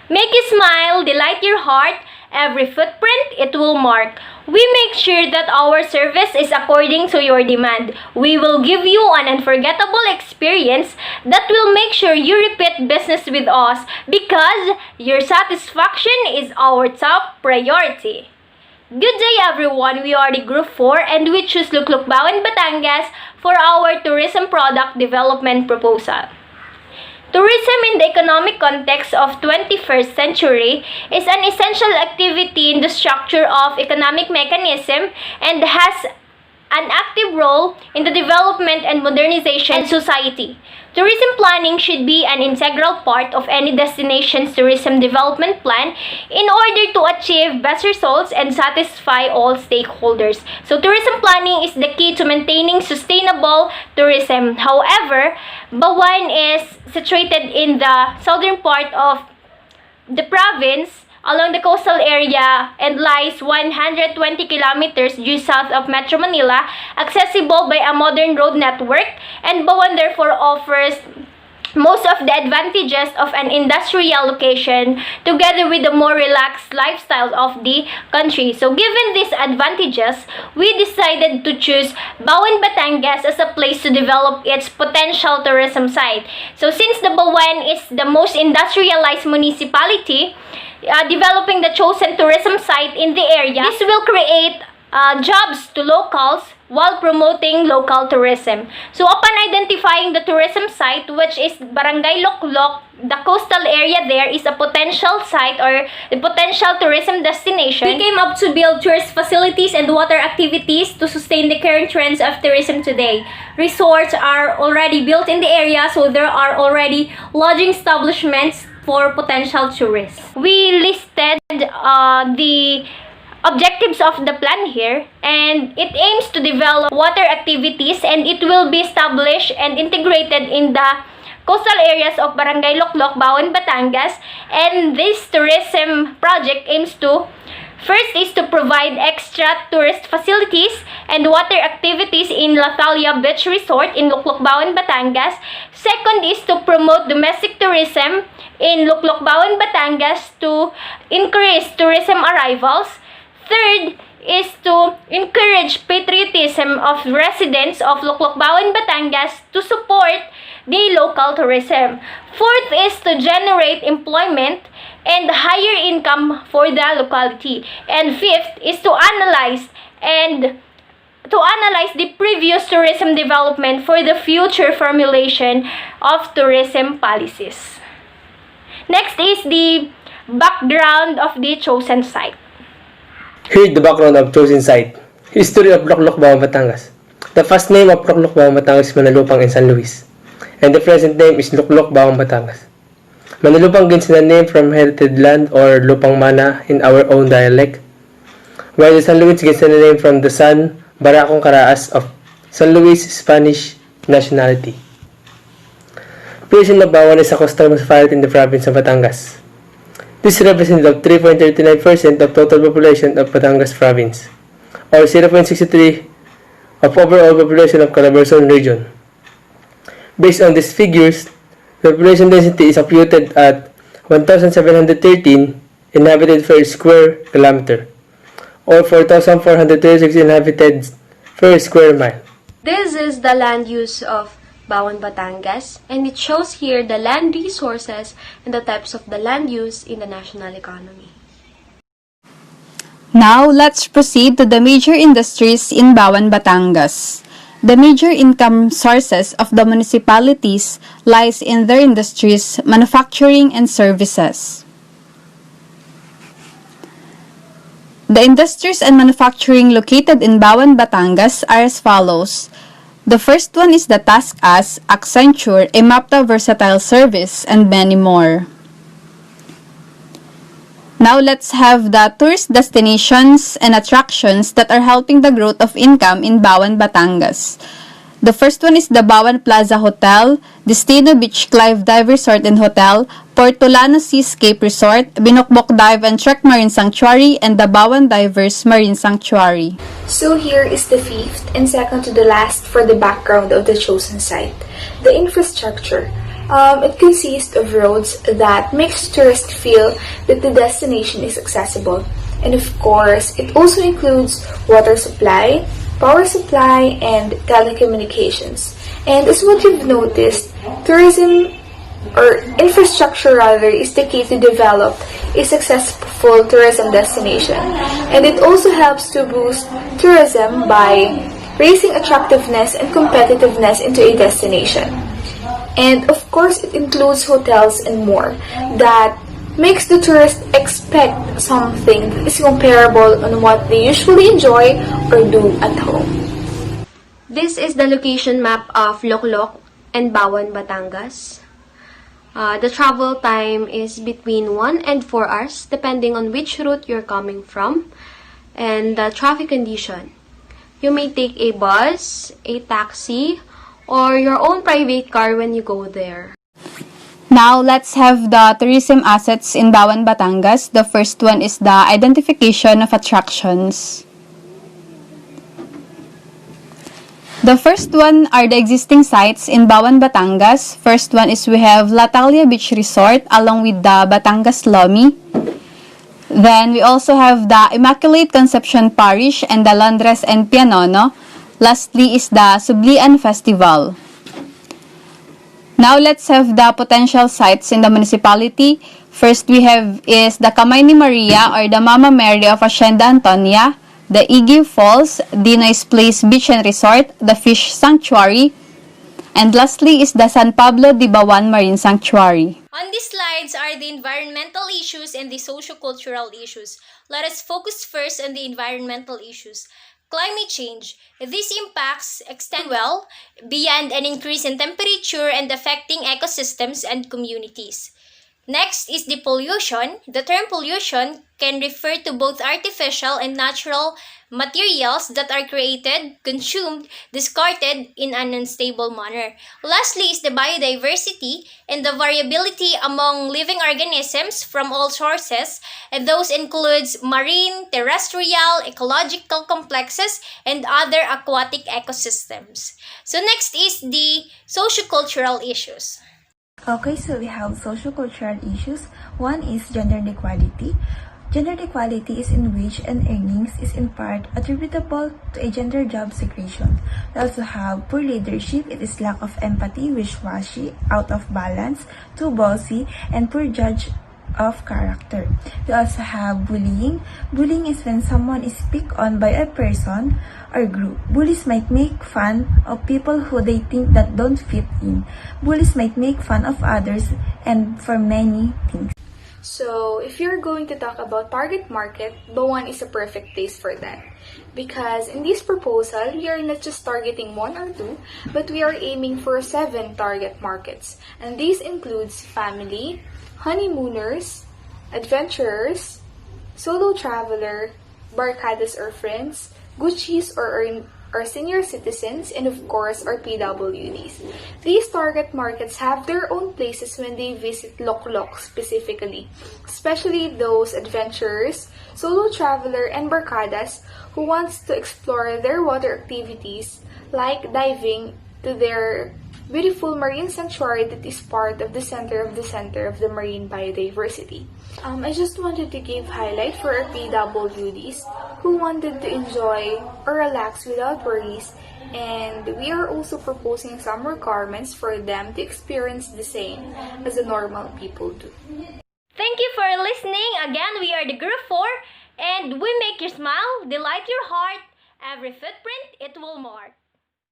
Make you smile, delight your heart, every footprint it will mark. We make sure that our service is according to your demand. We will give you an unforgettable experience that will make sure you repeat business with us because your satisfaction is our top priority. Good day everyone, we are the Group 4 and we choose Luklukbao and Batangas for our tourism product development proposal. Tourism in the economic context of 21st century is an essential activity in the structure of economic mechanism and has an active role in the development and modernization of society. Tourism planning should be an integral part of any destination's tourism development plan in order to achieve best results and satisfy all stakeholders. So tourism planning is the key to maintaining sustainable tourism. However, Bawan is situated in the southern part of the province along the coastal area and lies 120 kilometers due south of Metro Manila, accessible by a modern road network, and Bawan therefore offers most of the advantages of an industrial location together with the more relaxed lifestyle of the country. So given these advantages, we decided to choose Bawan Batangas as a place to develop its potential tourism site. So since the Bawan is the most industrialized municipality, developing the chosen tourism site in the area, this will create jobs to locals while promoting local tourism. So upon identifying the tourism site, which is Barangay Loklok, the coastal area there is a potential site or the potential tourism destination. We came up to build tourist facilities and water activities to sustain the current trends of tourism today. Resorts are already built in the area, so there are already lodging establishments for potential tourists. We listed the objectives of the plan here, and it aims to develop water activities and it will be established and integrated in the coastal areas of Barangay Loklok, Bawan, Batangas. And this tourism project aims to first is to provide extra tourist facilities and water activities in La Thalia Beach Resort in Luklok, Bawan, Batangas. Second is to promote domestic tourism in Luklok, Bawan, Batangas to increase tourism arrivals. Third is to encourage patriotism of residents of Luklok, Bawan, Batangas to support the local tourism. Fourth is to generate employment and higher income for the locality. And fifth is to analyze the previous tourism development for the future formulation of tourism policies. Next is the background of the chosen site. Here is the background of chosen site. History of Luklok, Bawan, Batangas. The first name of Luklok, Bawan, Batangas is Manalupang in San Luis, and the present name is Luklok, Bawan, Batangas. Manalupang gains the name from heritage land or Lupang Mana in our own dialect, while the San Luis gets the name from the San Baracong Caraas of San Luis Spanish nationality. Population of Bawan is a coastal municipality in the province of Batangas. This represents 3.39% of total population of Batangas province, or 0.63% of overall population of Calabarzon region. Based on these figures, the population density is computed at 1,713 inhabited per square kilometer, or 4,436 inhabited per square mile. This is the land use of Bawan, Batangas, and it shows here the land resources and the types of the land use in the national economy. Now, let's proceed to the major industries in Bawan, Batangas. The major income sources of the municipalities lies in their industries, manufacturing, and services. The industries and manufacturing located in Bawan, Batangas are as follows. The first one is the TaskUs, Accenture, Emapta Versatile Service, and many more. Now let's have the tourist destinations and attractions that are helping the growth of income in Bawan, Batangas. The first one is the Bawan Plaza Hotel, Destino Beach Clive Dive Resort and Hotel, Portolano Seascape Resort, Binokbok Dive and Trek Marine Sanctuary, and the Bawan Divers Marine Sanctuary. So here is the fifth and second to the last for the background of the chosen site, the infrastructure. It consists of roads that makes tourists feel that the destination is accessible. And of course, it also includes water supply, power supply, and telecommunications. And as what you've noticed, tourism or infrastructure rather is the key to develop a successful tourism destination. And it also helps to boost tourism by raising attractiveness and competitiveness into a destination. And of course, it includes hotels and more that makes the tourist expect something that is comparable on what they usually enjoy or do at home. This is the location map of Loklok and Bawan, Batangas. The travel time is between 1 and 4 hours depending on which route you're coming from and the traffic condition. You may take a bus, a taxi, or your own private car when you go there. Now, let's have the tourism assets in Bawan, Batangas. The first one is the identification of attractions. The first one are the existing sites in Bawan, Batangas. First one is we have La Talia Beach Resort along with the Batangas Lomi. Then we also have the Immaculate Conception Parish and the Londres and Pianono. Lastly is the Sublian Festival. Now let's have the potential sites in the municipality. First we have is the Kamay ni Maria or the Mama Mary of Hacienda Antonia, the Igi Falls, Dinoy's Place Beach and Resort, the Fish Sanctuary, and lastly is the San Pablo de Bawan Marine Sanctuary. On these slides are the environmental issues and the socio-cultural issues. Let us focus first on the environmental issues. Climate change. These impacts extend well beyond an increase in temperature and affecting ecosystems and communities. Next is the pollution. The term pollution can refer to both artificial and natural materials that are created, consumed, discarded in an unstable manner. Lastly is the biodiversity and the variability among living organisms from all sources, and those includes marine, terrestrial, ecological complexes, and other aquatic ecosystems. So next is the sociocultural issues. Okay, so we have social-cultural issues. One is gender inequality. Gender inequality is in wage and earnings is in part attributable to a gender job segregation. We also have poor leadership. It is lack of empathy, wishy-washy, out of balance, too bossy, and poor judge of character. We also have bullying. Bullying is when someone is picked on by a person or group. Bullies might make fun of people who they think that don't fit in. Bullies might make fun of others and for many things. So, if you're going to talk about target market, Bawan is a perfect place for that. Because in this proposal, we are not just targeting 1 or 2, but we are aiming for 7 target markets. And these includes family, honeymooners, adventurers, solo traveler, barcadas or friends, Gucci's or senior citizens, and of course our PWDs. These target markets have their own places when they visit Loklok specifically, especially those adventurers, solo traveler, and barcadas who wants to explore their water activities like diving to their beautiful marine sanctuary that is part of the center of the marine biodiversity. I just wanted to give highlight for our PWDs who wanted to enjoy or relax without worries, and we are also proposing some requirements for them to experience the same as the normal people do. Thank you for listening. Again, we are the Group 4 and we make you smile, delight your heart. Every footprint, it will mark.